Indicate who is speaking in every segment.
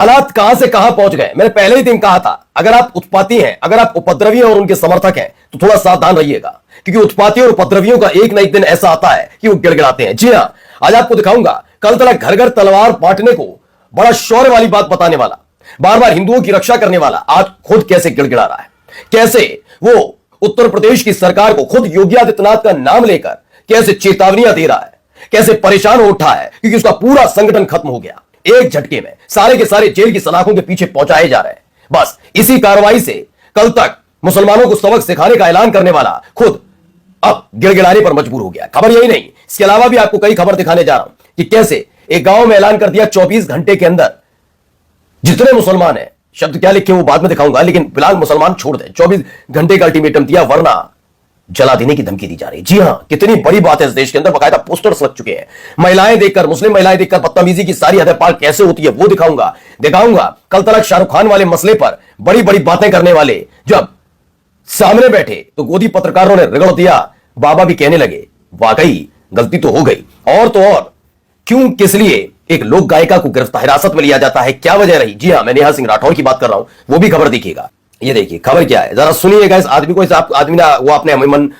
Speaker 1: हालात कहां से कहां पहुंच गए। मैंने पहले ही दिन कहा था, अगर आप उत्पाती हैं, अगर आप उपद्रवी हैं और उनके समर्थक हैं तो थोड़ा सावधान रहिएगा, क्योंकि उत्पाती और उपद्रवियों का एक न एक दिन ऐसा आता है कि वो गिड़गिड़ाते हैं। जी हां, आज आपको दिखाऊंगा कल तक घर घर तलवार बांटने को बड़ा शौर्य वाली बात बताने वाला, बार बार हिंदुओं की रक्षा करने वाला आज खुद कैसे गिड़गिड़ा रहा है, कैसे वो उत्तर प्रदेश की सरकार को खुद योगी आदित्यनाथ का नाम लेकर कैसे चेतावनियां दे रहा है, कैसे परेशान हो उठा है, क्योंकि उसका पूरा संगठन खत्म हो गया। एक झटके में सारे के सारे जेल की सलाखों के पीछे पहुंचाए जा रहे हैं। बस इसी कार्रवाई से कल तक मुसलमानों को सबक सिखाने का ऐलान करने वाला खुद अब गिड़गिड़ाने पर मजबूर हो गया। खबर यही नहीं, इसके अलावा भी आपको कई खबर दिखाने जा रहा हूं कि कैसे एक गांव में ऐलान कर दिया 24 घंटे के अंदर जितने मुसलमान हैं, शब्द क्या लिखे वो बाद में दिखाऊंगा, लेकिन फिलहाल मुसलमान छोड़ दें, 24 घंटे का अल्टीमेटम दिया वरना जला देने की धमकी दी जा रही। जी हां, कितनी बड़ी बात है इस देश के अंदर, बाकायदा पोस्टर्स लग चुके हैं। महिलाएं देखकर, मुस्लिम महिलाएं देखकर बदतमीजी की सारी हदें पार कैसे होती है वो दिखाऊंगा। कल तक शाहरुख खान वाले मसले पर बड़ी बड़ी बातें करने वाले जब सामने बैठे तो गोदी पत्रकारों ने रगड़ दिया, बाबा भी कहने लगे वाकई गलती तो हो गई। और तो और क्यों किस लिए एक लोक गायिका को गिरफ्तार हिरासत में लिया जाता है, क्या वजह रही। जी हां, मैं नेहा सिंह राठौर की बात कर रहा हूं, वो भी खबर देखिएगा। ये देखिए खबर क्या है, जरा सुनिएगा इस आदमी को। इस आदमी ना वो अपने मन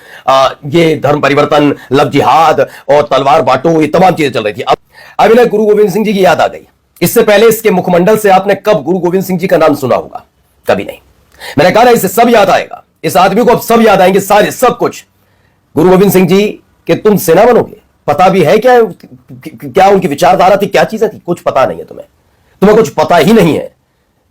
Speaker 1: ये धर्म परिवर्तन, लव जिहाद और तलवार बांटो, ये तमाम चीजें चल रही थी। अब इन्हें गुरु गोविंद सिंह जी की याद आ गई। इससे पहले इसके मुखमंडल से आपने कब गुरु गोविंद सिंह जी का नाम सुना होगा? कभी नहीं। मैंने कहा ना, इससे सब याद आएगा, इस आदमी को अब सब याद आएंगे, सारे सब कुछ। गुरु गोविंद सिंह जी के तुम सेना बनोगे, पता भी है क्या उनकी विचारधारा थी, क्या चीजें थी? कुछ पता नहीं है तुम्हें कुछ पता ही नहीं है।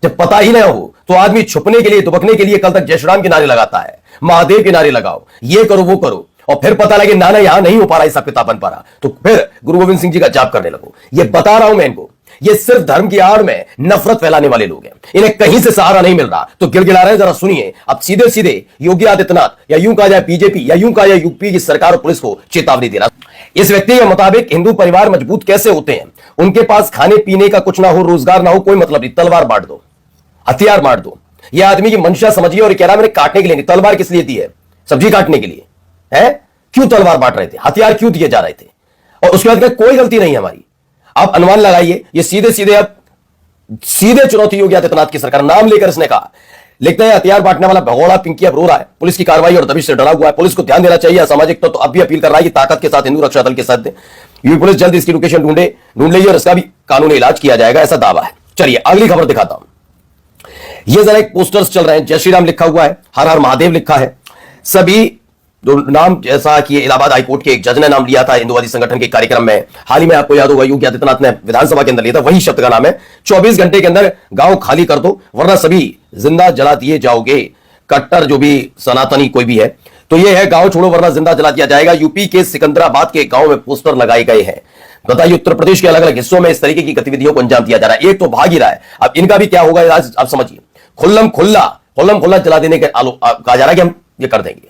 Speaker 1: जब पता ही ना हो तो आदमी छुपने के लिए, दुबकने के लिए कल तक जय श्री राम के नारे लगाता है, महादेव के नारे लगाओ, ये करो वो करो, और फिर पता लगे ना यहां नहीं हो पा रहा, हिसाब किताब बन पा रहा, तो फिर गुरु गोविंद सिंह जी का जाप करने लगो। ये बता रहा हूं मैं इनको, ये सिर्फ धर्म की आड़ में नफरत फैलाने वाले लोग हैं। इन्हें कहीं से सहारा नहीं मिल रहा तो गिड़गिड़ा रहे। जरा सुनिए, अब सीधे सीधे योगी आदित्यनाथ, या यूं कहा जाए बीजेपी, या यूं कहा जाए यूपी की सरकार और पुलिस को चेतावनी दे रहा। इस व्यक्ति के मुताबिक हिंदू परिवार मजबूत कैसे होते हैं? उनके पास खाने पीने का कुछ ना हो, रोजगार ना हो, कोई मतलब नहीं, तलवार बांट दो, हथियार मार दो। यह आदमी की मंशा समझिए। और कह रहा मैंने काटने के लिए नहीं, तलवार किस लिए दी है? सब्जी काटने के लिए है? क्यों तलवार बांट रहे थे? हथियार क्यों दिए जा रहे थे? और उसके बाद कोई गलती नहीं है हमारी। आप अनुमान लगाइए, ये सीधे चुनौती योगी आदित्यनाथ की सरकार नाम लेकर इसने कहा। लिखते हैं हथियार बांटने वाला भगोड़ा पिंकी अब रो रहा है, पुलिस की कार्रवाई और दबिश से डरा हुआ है। पुलिस को ध्यान देना चाहिए। असामाजिक तो अब भी अपील कर रहा है कि ताकत के साथ हिंदू रक्षा दल के साथ दें। यूपी पुलिस जल्द इसकी लोकेशन ढूंढ लेगी और इसका भी कानूनी इलाज किया जाएगा, ऐसा दावा है। चलिए अगली खबर दिखाता हूं। ये जरा एक पोस्टर्स चल रहे हैं, जय श्री राम लिखा हुआ है, हर हर महादेव लिखा है, सभी नाम, जैसा कि इलाहाबाद हाईकोर्ट के एक जज ने नाम लिया था हिंदुवादी संगठन के कार्यक्रम में। हाल ही में आपको याद होगा योगी आदित्यनाथ ने विधानसभा के अंदर लिया था, वही शब्द का नाम है 24 घंटे के अंदर गांव खाली कर दो वरना सभी जिंदा जला दिए जाओगे। कट्टर जो भी सनातनी कोई भी है तो ये है, गांव छोड़ो वरना जिंदा जला दिया जाएगा। यूपी के सिकंदराबाद के गांव में पोस्टर लगाए गए हैं। बताइए, उत्तर प्रदेश के अलग अलग हिस्सों में इस तरीके की गतिविधियों को अंजाम दिया जा रहा है। एक तो भाग ही रहा है, अब इनका भी क्या होगा आज आप समझिए। खुल्लम खुल्ला जला देने के कहा जा रहा है कि हम ये कर देंगे।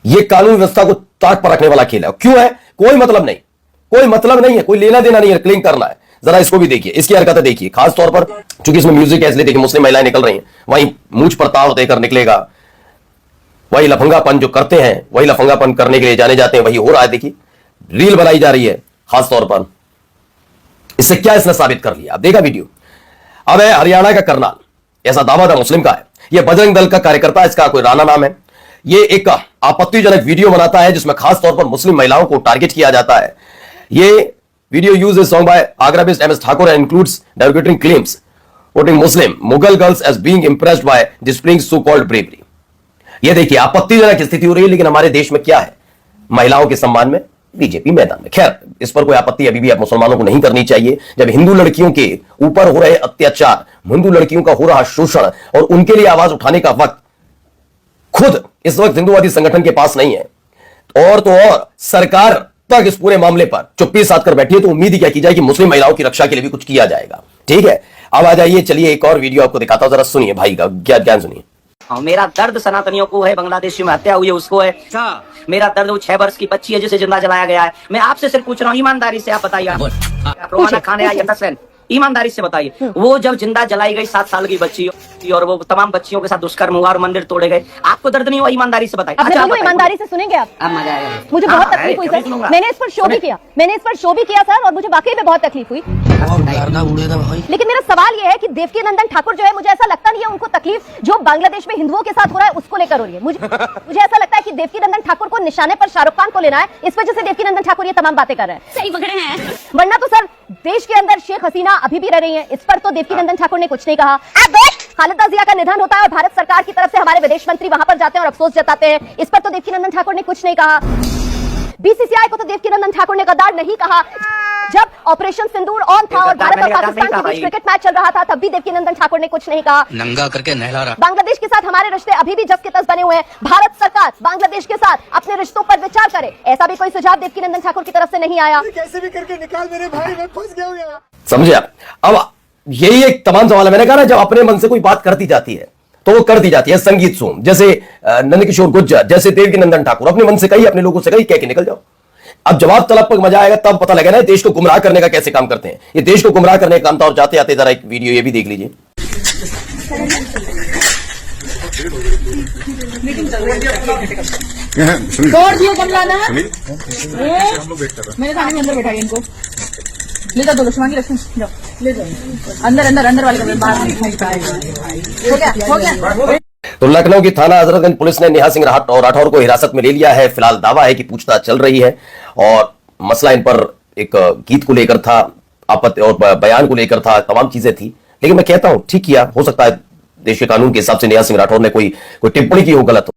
Speaker 1: ये कानून व्यवस्था को ताक पर रखने वाला खेल है। क्यों है? कोई मतलब नहीं, कोई लेना देना नहीं है, क्लिंग करना है। जरा इसको भी देखिए, इसकी हरकतें देखिए, खास तौर पर चूंकि इसमें म्यूजिक है इसलिए देखिए, मुस्लिम महिलाएं निकल रही हैं, वहीं मूंछ पर ताव देकर निकलेगा। वही लफंगापन जो करते हैं, वही लफंगापन करने के लिए जाने जाते हैं, वही हो रहा है। देखिए रील बनाई जा रही है खास तौर पर। इससे क्या इसने साबित कर लिया? आप देखा वीडियो। अब है हरियाणा का करनाल, ऐसा दावा था मुस्लिम का है, यह बजरंग दल का कार्यकर्ता, इसका कोई राणा नाम है। ये एक आपत्तिजनक वीडियो बनाता है जिसमें खास तौर पर मुस्लिम महिलाओं को टारगेट किया जाता है। ये video use is song by Agra based MS Thakur and includes derogatory claims quoting Muslim Mughal girls as being impressed by displaying so called bravery। ये देखिए आपत्तिजनक स्थिति हो रही है, लेकिन हमारे देश में क्या है? महिलाओं के सम्मान में बीजेपी मैदान में। खैर, इस पर कोई आपत्ति अभी भी आप मुसलमानों को नहीं करनी चाहिए। जब हिंदू लड़कियों के ऊपर हो रहे अत्याचार, हिंदू लड़कियों का हो रहा शोषण और उनके लिए आवाज उठाने का वक्त खुद इस वक्त हिंदुवादी संगठन के पास नहीं है, और तो और सरकार तक इस पूरे मामले पर चुप्पी साध कर बैठी है, तो उम्मीद ही क्या की जाए कि मुस्लिम महिलाओं की रक्षा के लिए भी कुछ किया जाएगा। ठीक है, अब आ जाइए, चलिए एक और वीडियो आपको दिखाता हूं, जरा सुनिए भाई का ज्ञान सुनिए।
Speaker 2: मेरा दर्द सनातनियों को है, बांग्लादेशी में हत्या हुई है उसको है। मेरा दर्द वो 6 वर्ष की बच्ची है जिसे जिंदा जलाया गया है। मैं आपसे सिर्फ पूछ रहा हूँ, ईमानदारी से आप बताइए, खाने आई है, ईमानदारी से बताइए, वो जब जिंदा जलाई गई 7 साल की बच्ची और वो तमाम बच्चियों के साथ दुष्कर्म हुआ और मंदिर तोड़े गए, आपको दर्द नहीं हुआ? ईमानदारी से बताइए।
Speaker 3: अच्छा, ईमानदारी से सुनेंगे आप? मजा आएगा। मुझे बहुत तकलीफ हुई सर, मैंने इस पर शो भी किया, सर, और मुझे वाकई में बहुत तकलीफ हुई। लेकिन मेरा सवाल ये है कि देवकीनंदन ठाकुर जो है, मुझे ऐसा लगता नहीं है उनको तकलीफ जो बांग्लादेश में हिंदुओं के साथ हो रहा है उसको लेकर हो रही है। मुझे ऐसा लगता है कि देवकीनंदन ठाकुर को निशाने पर शाहरुख खान को लेना है, इस वजह से देवकीनंदन ठाकुर ये तमाम बातें कर रहे हैं।
Speaker 4: सही पकड़े हैं।
Speaker 3: वरना तो सर देश के अंदर शेख हसीना अभी भी रह रही है, इस पर तो देवकीनंदन ठाकुर ने कुछ नहीं कहा। खालिदा जिया का निधन होता है और भारत सरकार की तरफ से हमारे विदेश मंत्री वहां पर जाते हैं और अफसोस जताते हैं, इस पर तो देवकीनंदन ठाकुर ने कुछ नहीं कहा। बीसीसीआई को तो देवकीनंदन ठाकुर ने गद्दार नहीं कहा। जब ऑपरेशन सिंदूर ऑन था और भारत और पाकिस्तान के बीच क्रिकेट मैच चल रहा था, तब भी देवकीनंदन ठाकुर ने कुछ नहीं कहा।
Speaker 5: नंगा करके नहला रहा।
Speaker 3: बांग्लादेश के साथ हमारे रिश्ते अभी भी जस के तस बने हुए हैं। भारत सरकार बांग्लादेश के साथ अपने रिश्तों पर विचार करे, ऐसा भी कोई सुझाव देवकीनंदन ठाकुर की तरफ से नहीं आया।
Speaker 6: कैसे भी करके निकाल मेरे भाई, मैं फंस गया हूं यहाँ।
Speaker 1: समझे आप? अब यही एक तमाम सवाल है। मैंने कहा ना, जब अपने मन से कोई बात करती जाती है तो वो कर दी जाती है। संगीत सोम जैसे नंदकिशोर गुर्जर जैसे देवकीनंदन ठाकुर अपने मन से कही, अपने लोगों से कही, कह के निकल जाओ। अब जवाब तलब पर मजा आएगा तब पता लगेगा ना देश को गुमराह करने का कैसे काम करते हैं। ये देश को गुमराह करने का काम था। और जाते आते जरा एक वीडियो ये भी देख लीजिए।
Speaker 7: तोड़ दियो कमला ना, मेरे सामने अंदर बैठा इनको ले जाओ, दो शुभांगी रखें, जाओ ले जाओ अंदर अंदर अंदर वाले कमरे बाहर। हो गया।
Speaker 1: तो लखनऊ की थाना हजरतगंज पुलिस ने नेहा सिंह राठौर को हिरासत में ले लिया है। फिलहाल दावा है कि पूछताछ चल रही है और मसला इन पर एक गीत को लेकर था, आपत्ति और बयान को लेकर था, तमाम चीजें थी। लेकिन मैं कहता हूं ठीक किया, हो सकता है देश के कानून के हिसाब से नेहा सिंह राठौर ने कोई टिप्पणी की हो गलत हो।